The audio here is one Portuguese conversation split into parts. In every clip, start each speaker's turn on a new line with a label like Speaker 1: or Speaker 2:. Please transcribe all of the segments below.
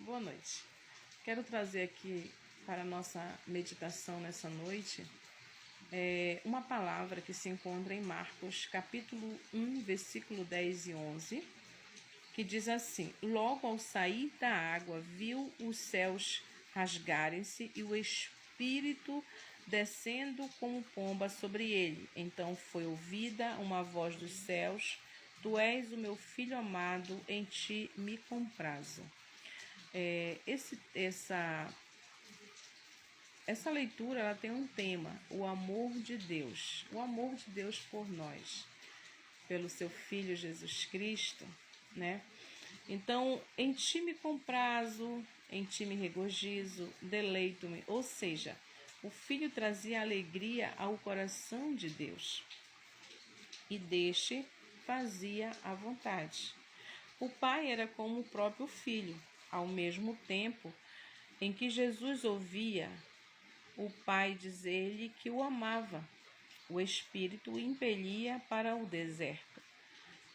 Speaker 1: Boa noite. Quero trazer aqui para a nossa meditação nessa noite uma palavra que se encontra em Marcos, capítulo 1, versículo 10 e 11, que diz assim: Logo ao sair da água, viu os céus rasgarem-se e o Espírito descendo como pomba sobre ele. Então foi ouvida uma voz dos céus: Tu és o meu filho amado, em ti me comprazo. Essa leitura ela tem um tema: o amor de Deus. O amor de Deus por nós, pelo seu Filho Jesus Cristo, né? Então, em ti me comprazo, em ti me regozijo, deleito-me. Ou seja, o Filho trazia alegria ao coração de Deus e deste fazia a vontade. O Pai era como o próprio Filho. Ao mesmo tempo em que Jesus ouvia o Pai dizer-lhe que o amava, o Espírito o impelia para o deserto.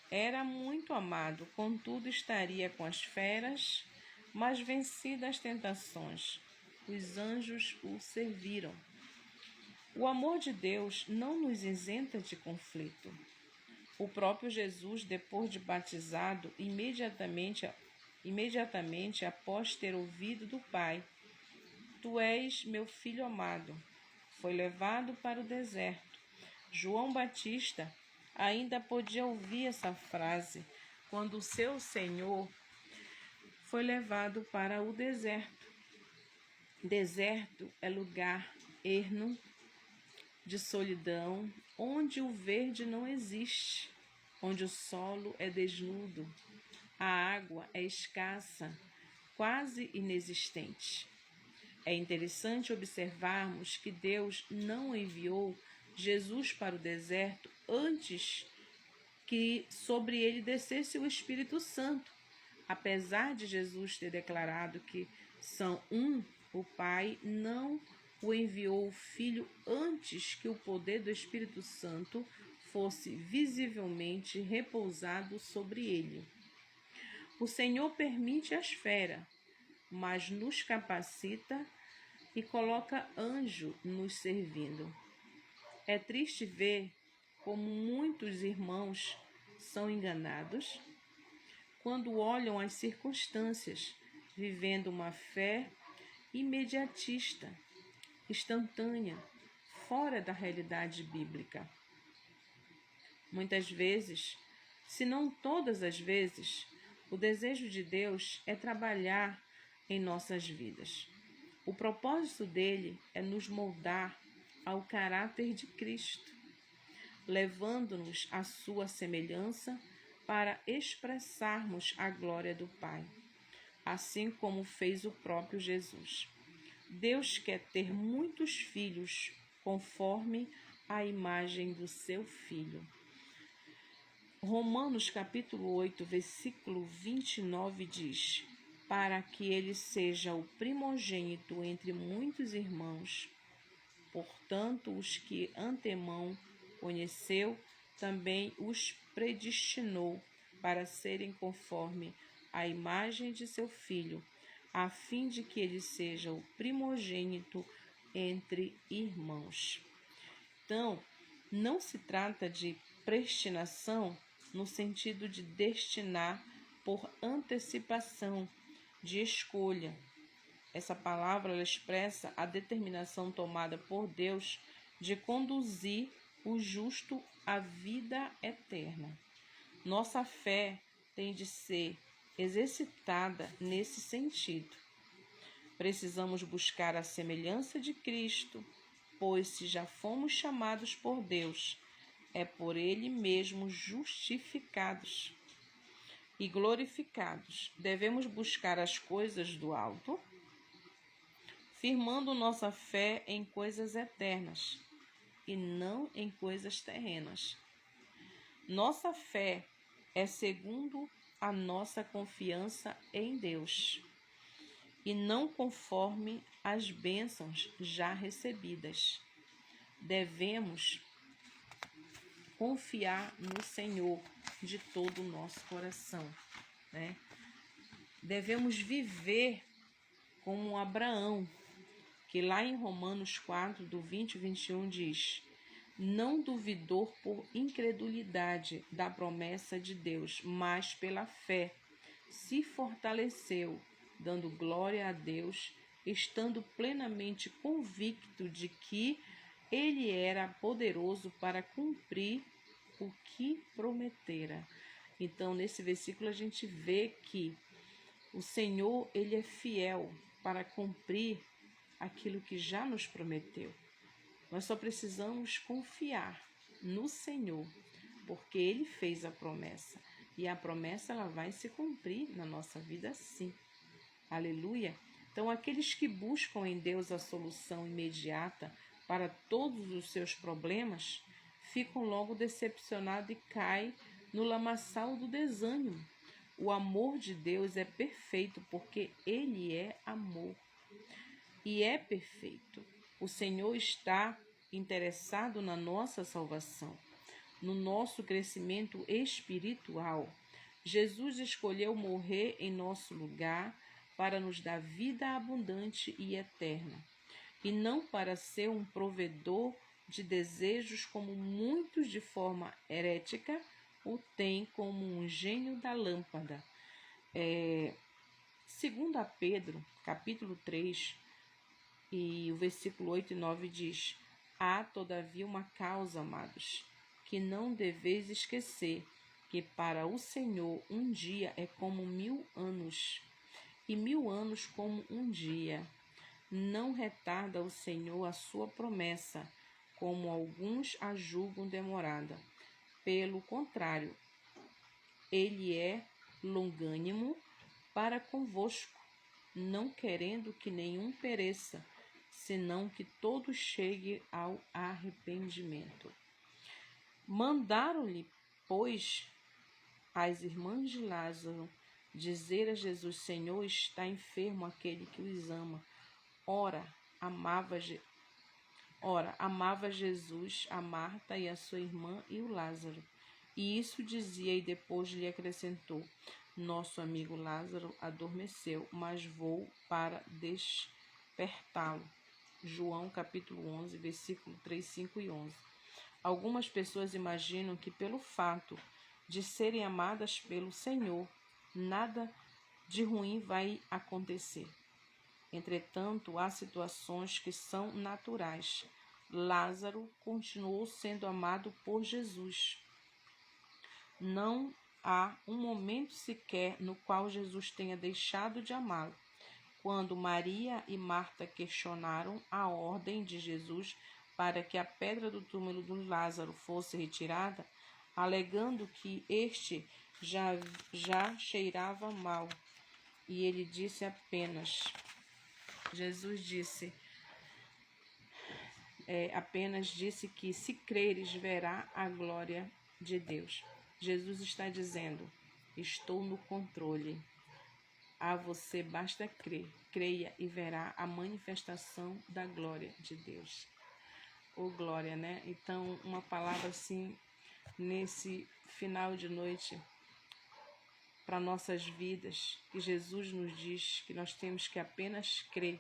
Speaker 1: Era muito amado, contudo estaria com as feras, mas vencida as tentações, os anjos o serviram. O amor de Deus não nos isenta de conflito. O próprio Jesus, depois de batizado, imediatamente após ter ouvido do Pai: Tu és meu filho amado, foi levado para o deserto. João Batista ainda podia ouvir essa frase quando o seu Senhor foi levado para o deserto. Deserto é lugar ermo, de solidão, onde o verde não existe, onde o solo é desnudo, a água é escassa, quase inexistente. É interessante observarmos que Deus não enviou Jesus para o deserto antes que sobre ele descesse o Espírito Santo. Apesar de Jesus ter declarado que são um, o Pai não o enviou o Filho antes que o poder do Espírito Santo fosse visivelmente repousado sobre ele. O Senhor permite a esfera, mas nos capacita e coloca anjo nos servindo. É triste ver como muitos irmãos são enganados quando olham as circunstâncias, vivendo uma fé imediatista, instantânea, fora da realidade bíblica. Muitas vezes, se não todas as vezes, o desejo de Deus é trabalhar em nossas vidas. O propósito dele é nos moldar ao caráter de Cristo, levando-nos à sua semelhança para expressarmos a glória do Pai, assim como fez o próprio Jesus. Deus quer ter muitos filhos conforme a imagem do seu Filho. Romanos capítulo 8, versículo 29 diz: Para que ele seja o primogênito entre muitos irmãos. Portanto, os que antemão conheceu, também os predestinou para serem conforme a imagem de seu Filho, a fim de que ele seja o primogênito entre irmãos. Então, não se trata de predestinação no sentido de destinar por antecipação, de escolha. Essa palavra ela expressa a determinação tomada por Deus de conduzir o justo à vida eterna. Nossa fé tem de ser exercitada nesse sentido. Precisamos buscar a semelhança de Cristo, pois se já fomos chamados por Deus, é por Ele mesmo justificados e glorificados. Devemos buscar as coisas do alto, firmando nossa fé em coisas eternas e não em coisas terrenas. Nossa fé é segundo a nossa confiança em Deus e não conforme as bênçãos já recebidas. Devemos confiar no Senhor de todo o nosso coração, né? devemos viver como Abraão, que lá em Romanos 4, do 20 e 21 diz: não duvidou por incredulidade da promessa de Deus, mas pela fé se fortaleceu, dando glória a Deus, estando plenamente convicto de que ele era poderoso para cumprir o que prometera. Então, nesse versículo a gente vê que o Senhor, ele é fiel para cumprir aquilo que já nos prometeu. Nós só precisamos confiar no Senhor, porque ele fez a promessa. E a promessa ela vai se cumprir na nossa vida sim. Aleluia! Então, aqueles que buscam em Deus a solução imediata para todos os seus problemas, ficam logo decepcionados e caem no lamaçal do desânimo. O amor de Deus é perfeito porque ele é amor. E é perfeito. O Senhor está interessado na nossa salvação, no nosso crescimento espiritual. Jesus escolheu morrer em nosso lugar para nos dar vida abundante e eterna, e não para ser um provedor de desejos como muitos de forma herética o têm como um gênio da lâmpada. Segundo a Pedro, capítulo 3, e o versículo 8 e 9 diz: há todavia uma causa, amados, que não deveis esquecer, que para o Senhor um dia é como 1000 anos, e 1000 anos como um dia. Não retarda o Senhor a sua promessa, como alguns a julgam demorada. Pelo contrário, ele é longânimo para convosco, não querendo que nenhum pereça, senão que todos cheguem ao arrependimento. Mandaram-lhe, pois, as irmãs de Lázaro dizer a Jesus: Senhor, está enfermo aquele que os ama. Ora, amava Jesus a Marta e a sua irmã e o Lázaro. E isso dizia, e depois lhe acrescentou: nosso amigo Lázaro adormeceu, mas vou para despertá-lo. João capítulo 11, versículo 3, 5 e 11. Algumas pessoas imaginam que pelo fato de serem amadas pelo Senhor, nada de ruim vai acontecer. Entretanto, há situações que são naturais. Lázaro continuou sendo amado por Jesus. Não há um momento sequer no qual Jesus tenha deixado de amá-lo. Quando Maria e Marta questionaram a ordem de Jesus para que a pedra do túmulo de Lázaro fosse retirada, alegando que este já cheirava mal, e ele disse apenas, apenas disse que se creres verá a glória de Deus. Jesus está dizendo: estou no controle. A você basta crer. Creia e verá a manifestação da glória de Deus. Ô glória, né? Então, uma palavra assim, nesse final de noite, para nossas vidas, que Jesus nos diz que nós temos que apenas crer.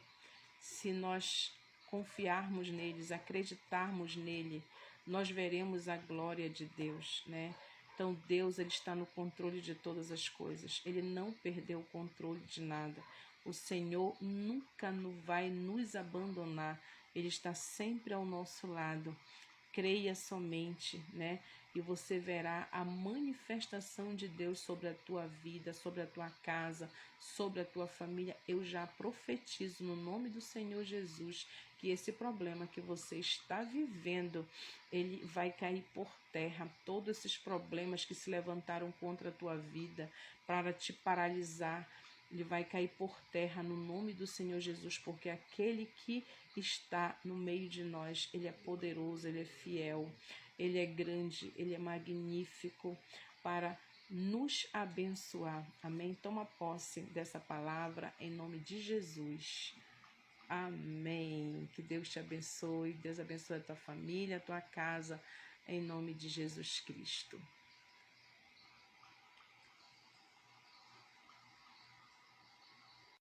Speaker 1: Se nós confiarmos neles, acreditarmos nele, nós veremos a glória de Deus, né? Então Deus, ele está no controle de todas as coisas. Ele não perdeu o controle de nada. O Senhor nunca vai nos abandonar. Ele está sempre ao nosso lado. Creia somente, né? E você verá a manifestação de Deus sobre a tua vida, sobre a tua casa, sobre a tua família. Eu já profetizo no nome do Senhor Jesus que esse problema que você está vivendo, ele vai cair por terra. Todos esses problemas que se levantaram contra a tua vida para te paralisar, ele vai cair por terra no nome do Senhor Jesus, porque aquele que está no meio de nós, ele é poderoso, ele é fiel, ele é grande, ele é magnífico para nos abençoar. Amém? Toma posse dessa palavra em nome de Jesus. Amém. Que Deus te abençoe, Deus abençoe a tua família, a tua casa, em nome de Jesus Cristo.